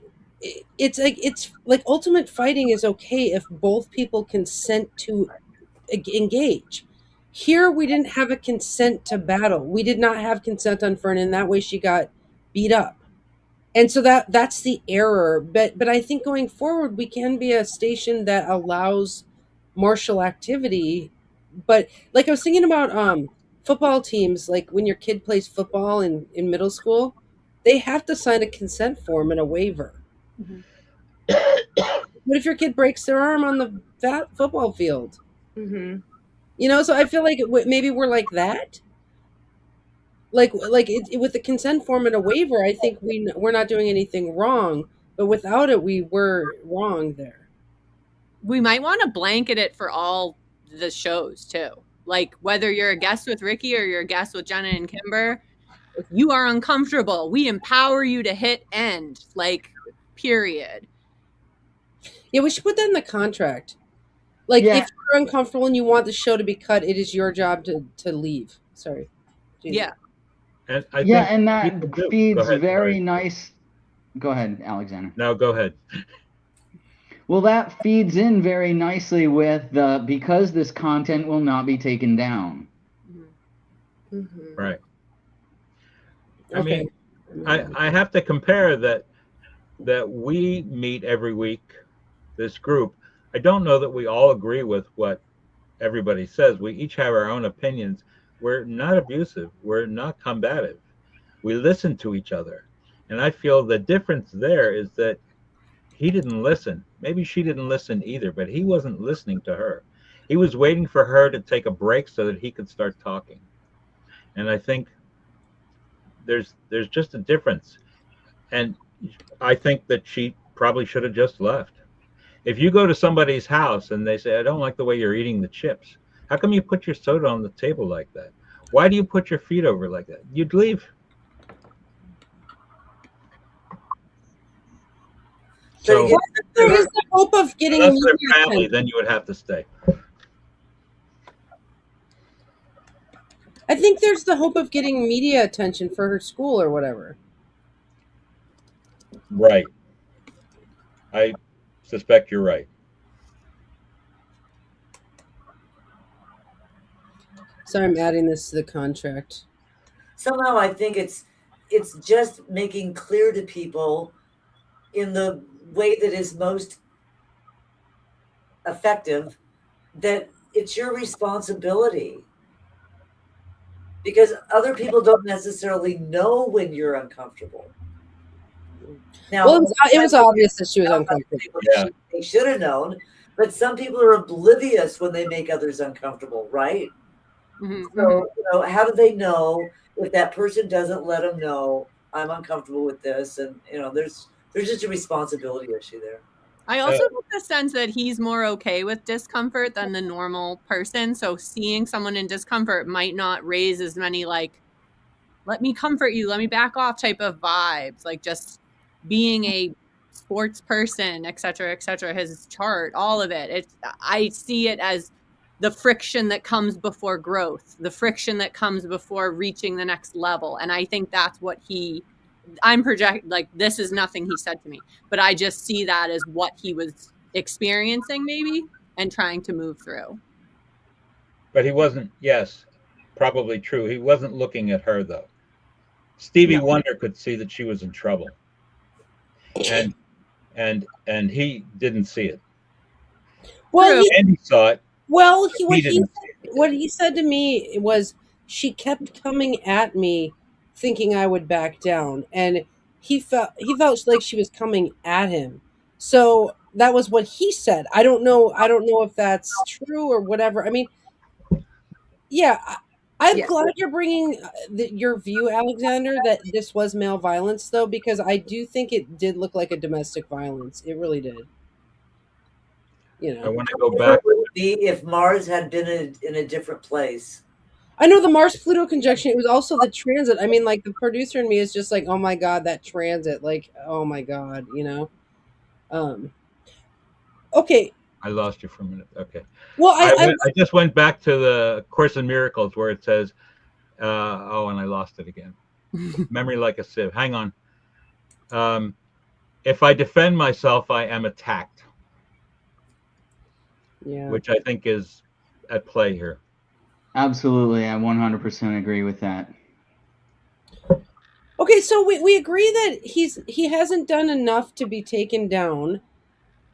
Speaker 1: ultimate fighting is okay if both people consent to engage. Here we didn't have a consent to battle. We did not have consent on Fern, and that way she got beat up. And so that's the error. But I think going forward we can be a station that allows martial activity. But like I was thinking about football teams, like when your kid plays football in middle school, they have to sign a consent form and a waiver.
Speaker 3: Mhm.
Speaker 1: What if your kid breaks their arm on the football field? So I feel like maybe we're like that. With the consent form and a waiver, I think we're not doing anything wrong, but without it we were wrong there.
Speaker 3: We might want to blanket it for all the shows too. Like whether you're a guest with Ricky or you're a guest with Jenna and Kimber, if you are uncomfortable, we empower you to hit end, like period.
Speaker 1: Yeah, we should put that in the contract. Like,
Speaker 4: Yeah.
Speaker 1: if you're uncomfortable and you want the show to be cut, it is your job to leave. Sorry. Jesus.
Speaker 3: Yeah.
Speaker 6: And I
Speaker 4: Yeah,
Speaker 6: think
Speaker 4: and that
Speaker 6: people do. Go
Speaker 4: feeds
Speaker 6: ahead,
Speaker 4: very
Speaker 6: sorry.
Speaker 4: nice. Go ahead, Alexander.
Speaker 6: No, go ahead.
Speaker 4: Well, that feeds in very nicely with because this content will not be taken down.
Speaker 6: Right. I
Speaker 1: Okay.
Speaker 6: mean, I have to compare that we meet every week, this group. I don't know that we all agree with what everybody says. We each have our own opinions. We're not abusive. We're not combative. We listen to each other. And I feel the difference there is that he didn't listen. Maybe she didn't listen either, but he wasn't listening to her. He was waiting for her to take a break so that he could start talking. And I think there's just a difference. And I think that she probably should have just left. If you go to somebody's house and they say, I don't like the way you're eating the chips, how come you put your soda on the table like that? Why do you put your feet over like that? You'd leave. So,
Speaker 1: there is the hope of getting
Speaker 6: unless they're
Speaker 1: media
Speaker 6: family,
Speaker 1: attention.
Speaker 6: then you would have to stay.
Speaker 1: I think there's the hope of getting media attention for her school or whatever.
Speaker 6: Right. I suspect you're right.
Speaker 1: So I'm adding this to the contract.
Speaker 5: Somehow I think it's just making clear to people in the way that is most effective that it's your responsibility, because other people don't necessarily know when you're uncomfortable. Now,
Speaker 1: Well, it was obvious that she was uncomfortable.
Speaker 6: Yeah.
Speaker 5: They should have known, but some people are oblivious when they make others uncomfortable, right? So, how do they know if that person doesn't let them know I'm uncomfortable with this? And there's just a responsibility issue there.
Speaker 3: I also get the sense that he's more okay with discomfort than the normal person. So seeing someone in discomfort might not raise as many like, let me comfort you, let me back off type of vibes. Like just being a sports person, et cetera, his chart, all of it. I see it as the friction that comes before growth, the friction that comes before reaching the next level. And I think that's what I'm projecting, like, this is nothing he said to me, but I just see that as what he was experiencing maybe and trying to move through.
Speaker 6: But he wasn't. Yes, probably true. He wasn't looking at her though. Stevie
Speaker 3: No.
Speaker 6: Wonder could see that she was in trouble, and he didn't see it.
Speaker 1: Well,
Speaker 3: True.
Speaker 6: Andy saw it.
Speaker 1: Well,
Speaker 6: He didn't see it.
Speaker 1: what he said to me was, she kept coming at me, thinking I would back down, and he felt like she was coming at him. So that was what he said. I don't know if that's true or whatever. I mean, yeah, I'm
Speaker 2: Yeah.
Speaker 1: glad you're bringing your view, Alexander, that this was male violence, though, because I do think it did look like a domestic violence. It really did. You
Speaker 6: I
Speaker 1: know,
Speaker 6: want to go
Speaker 5: It
Speaker 6: back.
Speaker 5: would be if Mars had been in a different place.
Speaker 1: I know the Mars Pluto conjunction. It was also the transit. I mean, like, the producer in me is just like, oh my god, that transit. Like, oh my god, you know. Okay.
Speaker 6: I lost you for a minute. Okay.
Speaker 1: Well,
Speaker 6: I just went back to the Course in Miracles where it says, and I lost it again. Memory like a sieve. Hang on. If I defend myself, I am attacked.
Speaker 1: yeah.
Speaker 6: Which I think is at play here.
Speaker 4: Absolutely, I 100% agree with that.
Speaker 1: Okay, so we agree that he hasn't done enough to be taken down.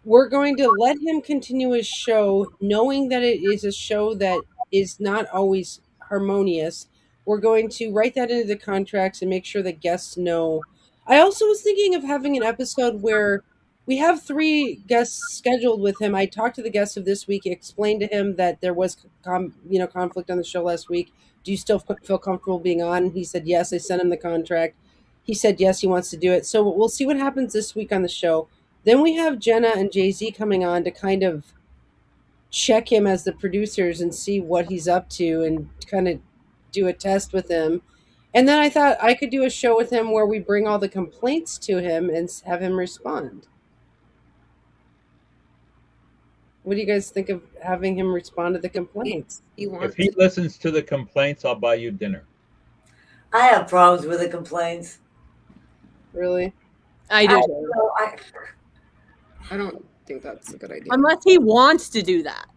Speaker 1: We're going to let him continue his show, knowing that it is a show that is not always harmonious. We're going to write that into the contracts and make sure that guests know. I also was thinking of having an episode where we have 3 guests scheduled with him. I talked to the guest of this week, explained to him that there was conflict on the show last week. Do you still feel comfortable being on? And he said yes. I sent him the contract. He said yes, he wants to do it. So we'll see what happens this week on the show. Then we have Jenna and Jay-Z coming on to kind of check him as the producers and see what he's up to and kind of do a test with him. And then I thought I could do a show with him where we bring all the complaints to him and have him respond. What do you guys think of having him respond to the complaints?
Speaker 6: If he listens to the complaints, I'll buy you dinner.
Speaker 5: I have problems with the complaints.
Speaker 1: Really?
Speaker 3: I do.
Speaker 2: I don't think that's a good idea.
Speaker 3: Unless he wants to do that.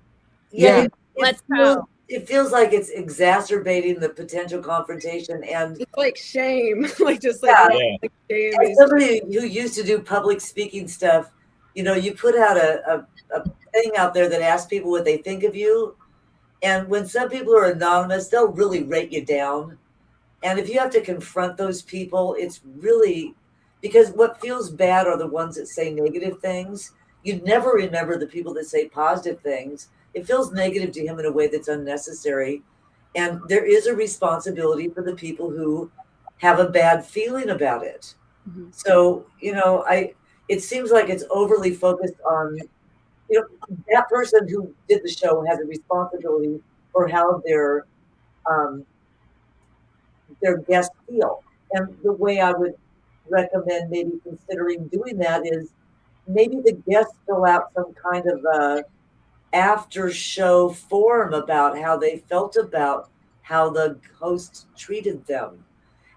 Speaker 5: Yeah,
Speaker 3: Let's go.
Speaker 5: It feels like it's exacerbating the potential confrontation, and
Speaker 2: It's like shame, like just
Speaker 5: Yeah.
Speaker 2: like shame.
Speaker 5: as somebody who used to do public speaking stuff, you put out a thing out there that asks people what they think of you, and when some people are anonymous, they'll really rate you down. And if you have to confront those people, it's really, because what feels bad are the ones that say negative things. You never remember the people that say positive things. It feels negative to him in a way that's unnecessary. And there is a responsibility for the people who have a bad feeling about it.
Speaker 2: Mhm.
Speaker 5: So, it seems like it's overly focused on, that person who did the show has a responsibility for how their guests feel. And the way I would recommend maybe considering doing that is maybe the guests fill out some kind of a after show form about how they felt about how the host treated them.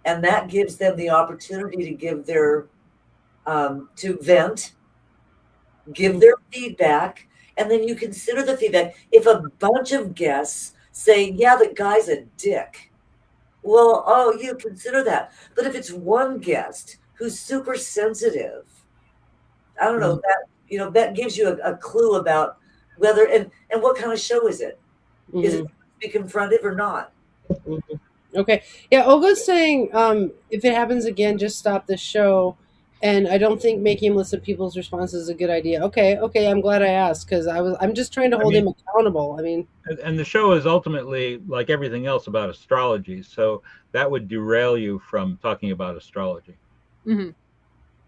Speaker 5: And that gives them the opportunity to give their to vent, give their feedback, and then you consider the feedback. If a bunch of guests say, yeah, the guy's a dick, well, you consider that. But if it's one guest who's super sensitive, I don't know, that gives you a clue about whether and what kind of show is it? Is it to be confronted or not?
Speaker 1: Okay. Yeah, Olga's saying if it happens again, just stop the show. And I don't think making him listen to people's responses is a good idea. Okay, I'm glad I asked, because I'm just trying to hold him accountable. I mean,
Speaker 6: and the show is ultimately, like everything else, about astrology. So that would derail you from talking about astrology.
Speaker 3: Mm-hmm.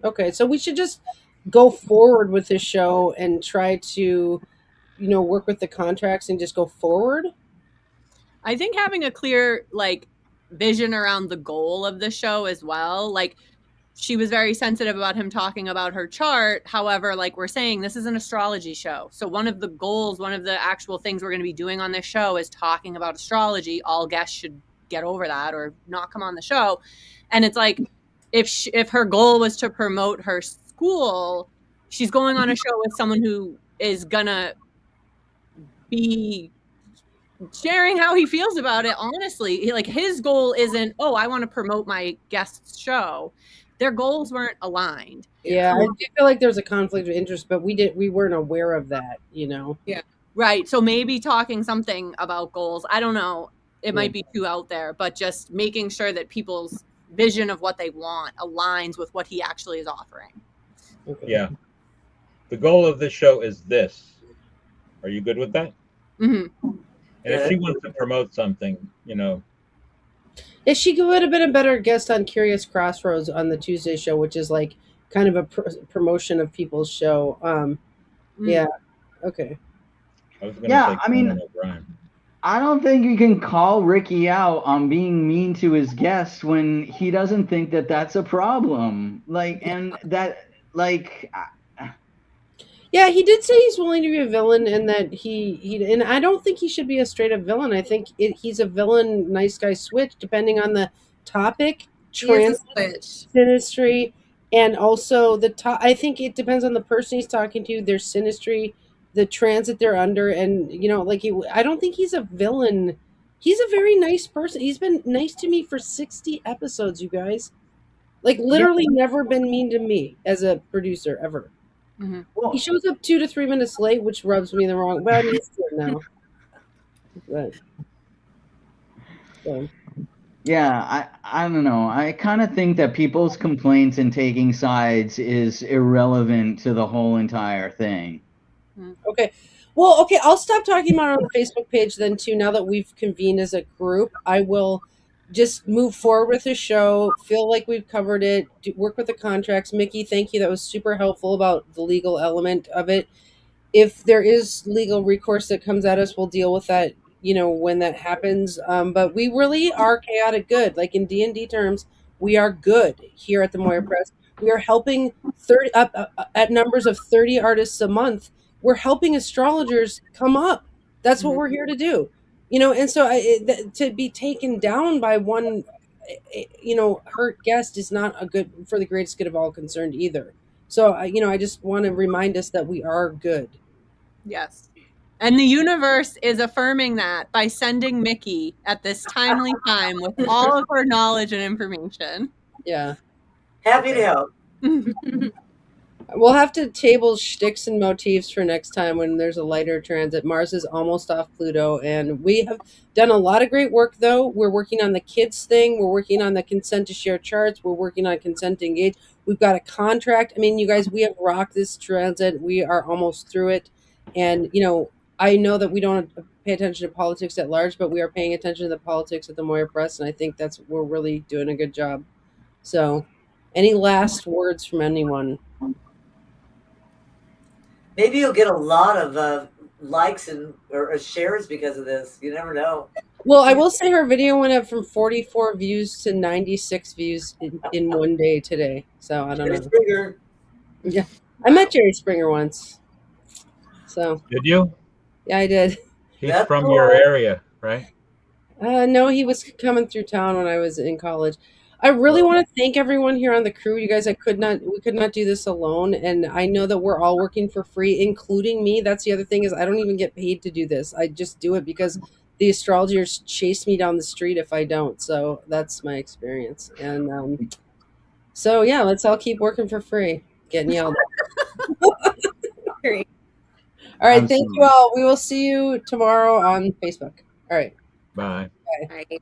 Speaker 1: Okay, so we should just go forward with this show and try to, work with the contracts and just go forward.
Speaker 3: I think having a clear vision around the goal of the show as well. Like, she was very sensitive about him talking about her chart. However, like we're saying, this is an astrology show. So one of the goals, one of the actual things we're going to be doing on this show is talking about astrology. All guests should get over that or not come on the show. And it's like, if her goal was to promote her school, she's going on a show with someone who is gonna be sharing how he feels about it. Honestly, like his goal isn't, oh, I want to promote my guest's show. Their goals weren't aligned.
Speaker 1: Yeah, I do feel like there's a conflict of interest, but we weren't aware of that, you know.
Speaker 2: Yeah.
Speaker 3: Right. So maybe talking something about goals, I don't know, it might be too out there, but just making sure that people's vision of what they want aligns with what he actually is offering.
Speaker 1: Okay.
Speaker 6: Yeah. The goal of this show is this. Are you good with that?
Speaker 3: Mm-hmm.
Speaker 6: And if she wants to promote something, you know.
Speaker 1: Yeah, she would have been a better guest on Curious Crossroads on the Tuesday show, which is like kind of a promotion of people's show. Yeah. Okay.
Speaker 6: I was going to say Conan O'Brien.
Speaker 4: I don't think you can call Ricky out on being mean to his guests when he doesn't think that that's a problem. Like, and that, like,
Speaker 1: yeah, he did say he's willing to be a villain, and that and I don't think he should be a straight up villain. I think he's a villain, nice guy switch, depending on the topic, sinistry, and also I think it depends on the person he's talking to, their sinistry, the transit they're under, and you know, like I don't think he's a villain. He's a very nice person. He's been nice to me for 60 episodes, you guys. Like literally never been mean to me as a producer ever.
Speaker 3: Mm-hmm.
Speaker 1: Well, he shows up 2 to 3 minutes late, which rubs me the wrong. But I'm used to it now. But, so.
Speaker 4: Yeah, I don't know. I kind of think that people's complaints and taking sides is irrelevant to the whole entire thing.
Speaker 1: Okay. Well, okay, I'll stop talking about it on the Facebook page then too. Now that we've convened as a group, I will just move forward with the show, feel like we've covered it, work with the contracts. Mickey, thank you. That was super helpful about the legal element of it. If there is legal recourse that comes at us, we'll deal with that, you know, when that happens. But we really are chaotic good. Like in D&D terms, we are good here at the Moira Press. We are helping 30 at numbers of 30 artists a month. We're helping astrologers come up. That's what we're here to do. You know, and so to be taken down by one, you know, hurt guest is not a good for the greatest good of all concerned either. So, you know, I just want to remind us that we are good.
Speaker 3: Yes. And the universe is affirming that by sending Mickey at this timely time with all of her knowledge and information.
Speaker 1: Yeah.
Speaker 5: Happy to help.
Speaker 1: We'll have to table Shtiks and Motifs for next time when there's a lighter transit. Mars is almost off Pluto, and we have done a lot of great work, though. We're working on the kids thing. We're working on the consent to share charts. We're working on consent to engage. We've got a contract. I mean, you guys, we have rocked this transit. We are almost through it. And, you know, I know that we don't pay attention to politics at large, but we are paying attention to the politics at the Moira Press, and I think we're really doing a good job. So, any last words from anyone?
Speaker 5: Maybe you'll get a lot of likes or shares because of this. You never know.
Speaker 1: Well, I will say her video went up from 44 views to 96 views in one day today. So I don't know.
Speaker 5: Springer.
Speaker 1: Yeah, I met Jerry Springer once. So
Speaker 6: did you?
Speaker 1: Yeah, I did.
Speaker 6: He's from your area, right?
Speaker 1: No, he was coming through town when I was in college. I really want to thank everyone here on the crew. You guys, we could not do this alone. And I know that we're all working for free, including me. That's the other thing is I don't even get paid to do this. I just do it because the astrologers chase me down the street if I don't. So that's my experience. And so, yeah, let's all keep working for free. Getting yelled at.
Speaker 3: Great.
Speaker 1: All right. Thank you all. We will see you tomorrow on Facebook. All right.
Speaker 6: Bye.
Speaker 1: Bye.
Speaker 3: Bye.